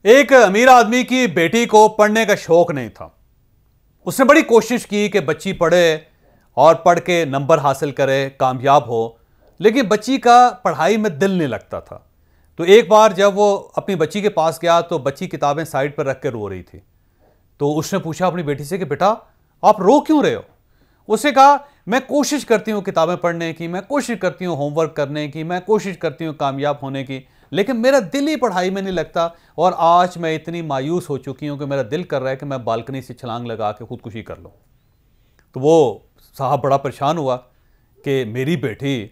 एक अमीर आदमी की बेटी को पढ़ने का शौक नहीं था। उसने बड़ी कोशिश की कि बच्ची पढ़े और पढ़ के नंबर हासिल करे, कामयाब हो, लेकिन बच्ची का पढ़ाई में दिल नहीं लगता था। तो एक बार जब वो अपनी बच्ची के पास गया तो बच्ची किताबें साइड पर रख के रो रही थी। तो उसने पूछा अपनी बेटी से कि बेटा आप रो क्यों रहे हो? उसने कहा मैं कोशिश करती हूँ किताबें पढ़ने की, मैं कोशिश करती हूँ होमवर्क करने की, मैं कोशिश करती हूँ कामयाब होने की, लेकिन मेरा दिल ही पढ़ाई में नहीं लगता और आज मैं इतनी मायूस हो चुकी हूँ कि मेरा दिल कर रहा है कि मैं बालकनी से छलांग लगा के खुदकुशी कर लूँ। तो वो साहब बड़ा परेशान हुआ कि मेरी बेटी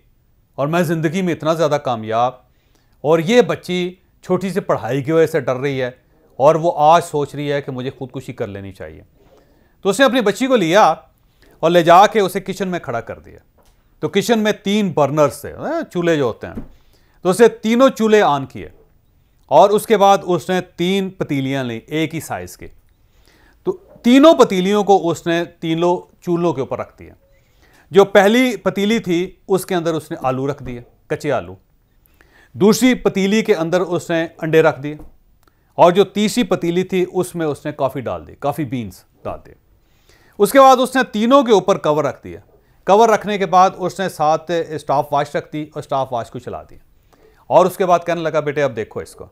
और मैं ज़िंदगी में इतना ज़्यादा कामयाब और ये बच्ची छोटी सी पढ़ाई की वजह से डर रही है और वो आज सोच रही है कि मुझे खुदकुशी कर लेनी चाहिए। तो उसने अपनी बच्ची को लिया और ले जाके उसे किचन में खड़ा कर दिया। तो किचन में 3 बर्नर्स थे, चूल्हे जो होते हैं। तो उसे तीनों चूल्हे ऑन किए और उसके बाद उसने 3 पतीलियां ली एक ही साइज की। तो तीनों पतीलियों को उसने तीनों चूल्हों के ऊपर रख दिया। जो पहली पतीली थी उसके अंदर उसने आलू रख दिए, कच्चे आलू। दूसरी पतीली के अंदर उसने अंडे रख दिए और जो तीसरी पतीली थी उसमें उसने कॉफ़ी डाल दी, कॉफ़ी बीन्स डाल दिए। उसके बाद उसने तीनों के ऊपर कवर रख दिया। कवर रखने के बाद उसने साथ स्टॉप वॉच रख दी और स्टॉप वॉच को चला दिया और उसके बाद कहने लगा बेटे अब देखो इसको।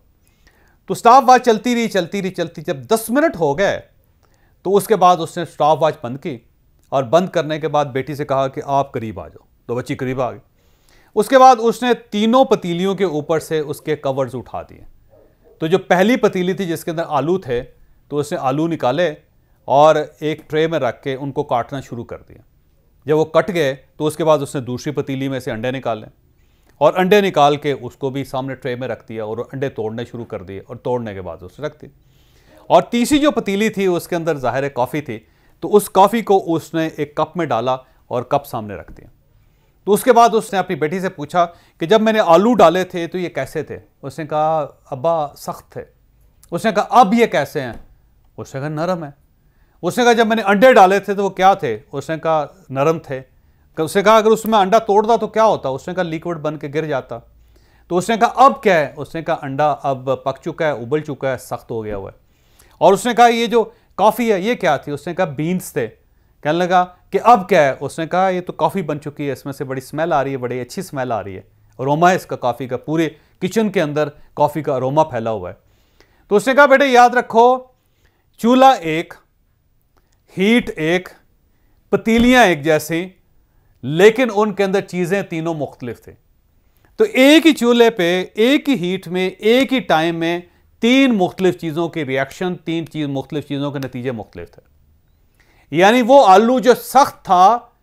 तो स्टॉप वॉच चलती रही। जब 10 मिनट हो गए तो उसके बाद उसने स्टॉप वॉच बंद की और बंद करने के बाद बेटी से कहा कि आप करीब आ जाओ। तो बच्ची करीब आ गई। उसके बाद उसने तीनों पतीलियों के ऊपर से उसके कवर्स उठा दिए। तो जो पहली पतीली थी जिसके अंदर आलू थे तो उसने आलू निकाले और एक ट्रे में रख के उनको काटना शुरू कर दिया। जब वो कट गए तो उसके बाद उसने दूसरी पतीली में से अंडे निकाले और अंडे निकाल के उसको भी सामने ट्रे में रख दिया और अंडे तोड़ने शुरू कर दिए और तोड़ने के बाद उसने रख दी। और तीसरी जो पतीली थी उसके अंदर ज़ाहिर है कॉफ़ी थी, तो उस कॉफ़ी को उसने एक कप में डाला और कप सामने रख दिया। तो उसके बाद उसने अपनी बेटी से पूछा कि जब मैंने आलू डाले थे तो ये कैसे थे? उसने कहा अब्बा सख्त थे। उसने कहा अब ये कैसे हैं? उसने कहा नरम है। उसने कहा जब मैंने अंडे डाले थे तो वो क्या थे? उसने कहा नरम थे। उसने कहा अगर उसमें अंडा तोड़ता तो क्या होता? उसने कहा लिक्विड बन के गिर जाता। तो उसने कहा अब क्या है? उसने कहा अंडा अब पक चुका है, उबल चुका है, सख्त हो गया हुआ है। और उसने कहा ये जो कॉफ़ी है ये क्या थी? उसने कहा बीन्स थे। कहने लगा कि अब क्या है? उसने कहा ये तो कॉफ़ी बन चुकी है, इसमें से बड़ी स्मेल आ रही है, बड़ी अच्छी स्मेल आ रही है, अरोमा है इसका कॉफ़ी का, पूरे किचन के अंदर कॉफ़ी का अरोमा फैला हुआ है। तो उसने कहा बेटे याद रखो चूल्हा एक, हीट एक, पतीलियां एक जैसी, लेकिन उनके अंदर चीजें तीनों मुख्तलिफ थी। तो एक ही चूल्हे पे एक ही हीट में एक ही टाइम में 3 मुख्तलिफ चीजों के रिएक्शन, 3 मुख्तलिफ चीजों के नतीजे मुख्तलिफ थे। यानी वो आलू जो सख्त था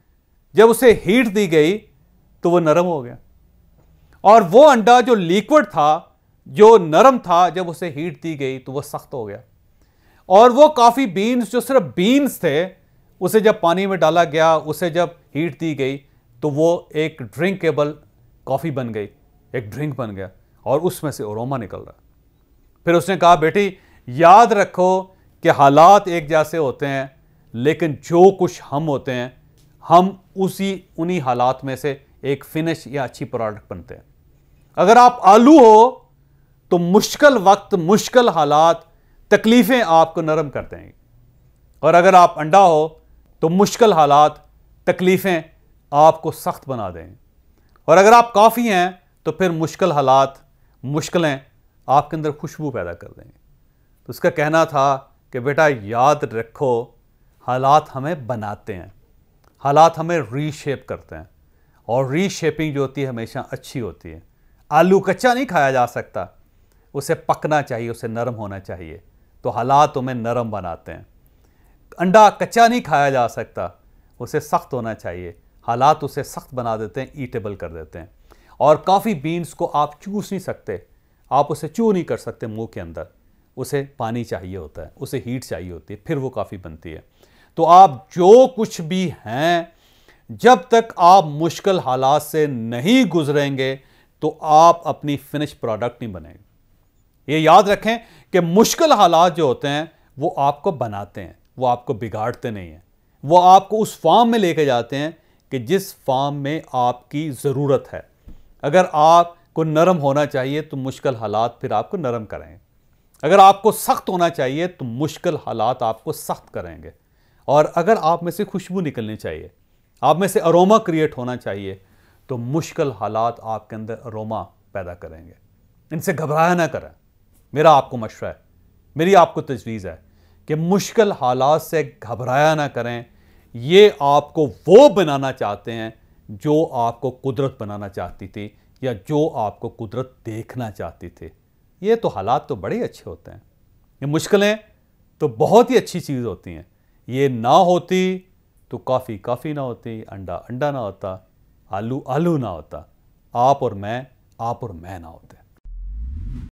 जब उसे हीट दी गई तो वो नरम हो गया और वो अंडा जो लिक्विड था, जो नरम था, जब उसे हीट दी गई तो वो सख्त हो गया। और वो कॉफ़ी बीन्स जो सिर्फ बीन्स थे उसे जब पानी में डाला गया, उसे जब हीट दी गई तो वो एक ड्रिंकेबल कॉफ़ी बन गई, एक ड्रिंक बन गया और उसमें से अरोमा निकल रहा। फिर उसने कहा बेटी याद रखो कि हालात एक जैसे होते हैं, लेकिन जो कुछ हम होते हैं हम उन्हीं हालात में से एक फिनिश या अच्छी प्रोडक्ट बनते हैं। अगर आप आलू हो तो मुश्किल वक्त, मुश्किल हालात, तकलीफ़ें आपको नरम कर देंगी और अगर आप अंडा हो तो मुश्किल हालात, तकलीफ़ें आपको सख्त बना देंगे और अगर आप कॉफ़ी हैं तो फिर मुश्किल हालात, मुश्किलें आपके अंदर खुशबू पैदा कर देंगे। तो उसका कहना था कि बेटा याद रखो हालात हमें बनाते हैं, हालात हमें रीशेप करते हैं और रीशेपिंग जो होती है हमेशा अच्छी होती है। आलू कच्चा नहीं खाया जा सकता, उसे पकना चाहिए, उसे नरम होना चाहिए। तो हालात तुम्हें नरम बनाते हैं। अंडा कच्चा नहीं खाया जा सकता, उसे सख्त होना चाहिए, हालात उसे सख्त बना देते हैं, ईटेबल कर देते हैं। और कॉफ़ी बीन्स को आप चूस नहीं सकते, आप उसे चू नहीं कर सकते मुंह के अंदर, उसे पानी चाहिए होता है, उसे हीट चाहिए होती है, फिर वो कॉफ़ी बनती है। तो आप जो कुछ भी हैं, जब तक आप मुश्किल हालात से नहीं गुजरेंगे तो आप अपनी फिनिश प्रोडक्ट नहीं बनेंगे। ये याद रखें कि मुश्किल हालात जो होते हैं वो आपको बनाते हैं, वो आपको बिगाड़ते नहीं हैं। वो आपको उस फॉर्म में लेके जाते हैं कि जिस फॉर्म में आपकी ज़रूरत है। अगर आपको नरम होना चाहिए तो मुश्किल हालात फिर आपको नरम करेंगे। अगर आपको सख्त होना चाहिए तो मुश्किल हालात आपको सख्त करेंगे, और अगर आप में से खुशबू निकलनी चाहिए, आप में से अरोमा क्रिएट होना चाहिए, तो मुश्किल हालात आपके अंदर अरोमा पैदा करेंगे। इनसे घबराया ना करें। मेरा आपको मशवरा है, मेरी आपको तजवीज़ है कि मुश्किल हालात से घबराया ना करें। ये आपको वो बनाना चाहते हैं जो आपको कुदरत बनाना चाहती थी, या जो आपको कुदरत देखना चाहती थी। ये तो हालात तो बड़े अच्छे होते हैं, ये मुश्किलें तो बहुत ही अच्छी चीज़ होती हैं। ये ना होती तो कॉफ़ी ना होती, अंडा ना होता, आलू ना होता, आप और मैं ना होते।